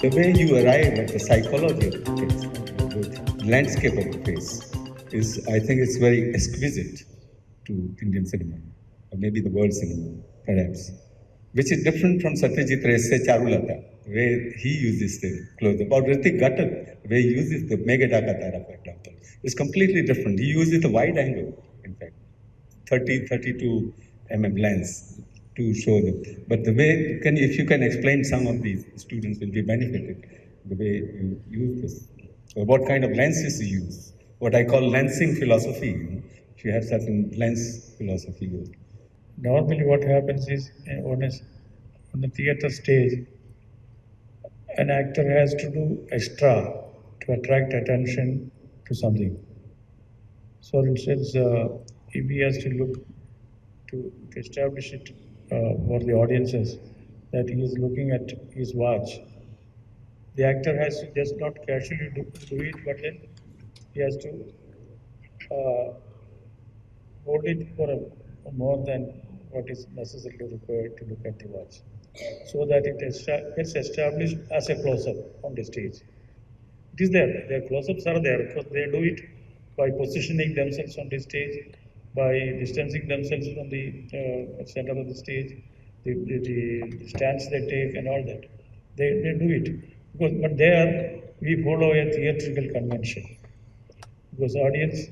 The way you arrive at the psychology of the face, the landscape of the face, is, I think, it's very exquisite to Indian cinema, or maybe the world cinema, perhaps, which is different from Satyajit Ray's Se Charulata, where he uses the close-up, or Ritik Ghatan, where he uses the Megadaka Tara, for example. It's completely different. He uses a wide angle, in fact. 30, 32 mm lens to show them. But the way, if you can explain, some of these students will be benefited the way you use this. So what kind of lenses you use? What I call lensing philosophy. If you have certain lens philosophy. Normally, what happens is on the theater stage, an actor has to do extra to attract attention to something. So, for instance, if he has to look to establish it for the audiences that he is looking at his watch, the actor has to just not casually do it, but then he has to hold it for more than what is necessarily required to look at the watch, so that it gets established as a close-up on the stage. It is there. Their close-ups are there because they do it by positioning themselves on the stage, by distancing themselves from the center of the stage, the stance they take, and all that. They do it because, but there we follow a theatrical convention because audience,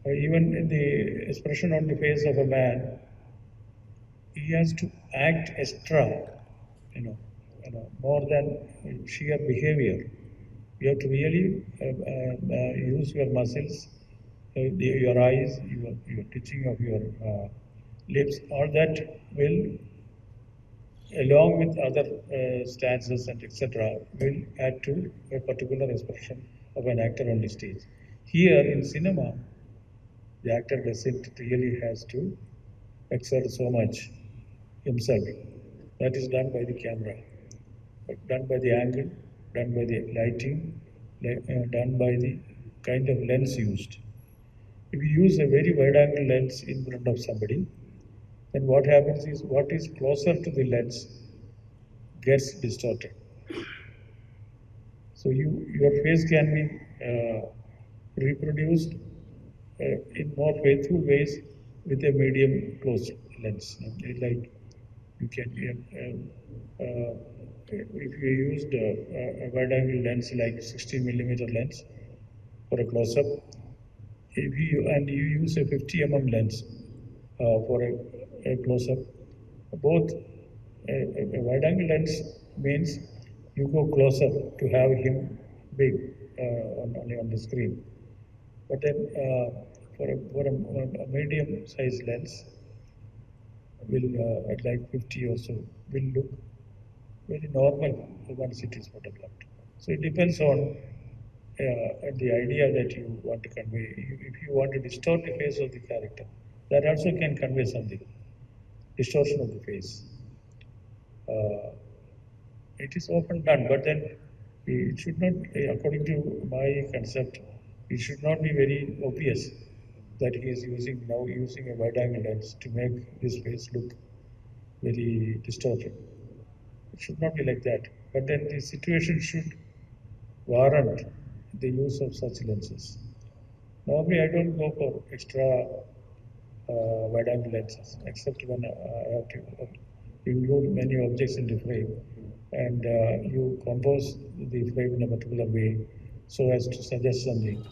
even in the expression on the face of a man, he has to act extra, more than sheer behavior. You have to really use your muscles, your eyes, your twitching of your lips. All that will, along with other stances and etc., will add to a particular expression of an actor on the stage. Here in cinema, the actor doesn't really has to exert so much himself. That is done by the camera, done by the angle, done by the lighting, done by the kind of lens used. If you use a very wide angle lens in front of somebody, then what happens is what is closer to the lens gets distorted. So your face can be reproduced in more faithful ways with a medium close lens. Like you can, if you used a wide angle lens like 60 millimeter lens for a close up, if you use a 50 lens for a close up, both a wide angle lens means you go closer to have him big on the screen. But then for a medium size lens, will at like 50 or so, will look very normal once it is photographed. So it depends on the idea that you want to convey. If you want to distort the face of the character, that also can convey something. Distortion of the face. It is often done, but then it should not, according to my concept, it should not be very obvious that he is using a wide angle lens to make his face look very distorted. It should not be like that. But then the situation should warrant the use of such lenses. Normally, I don't go for extra wide angle lenses, except when I have to include many objects in the frame, and you compose the frame in a particular way so as to suggest something.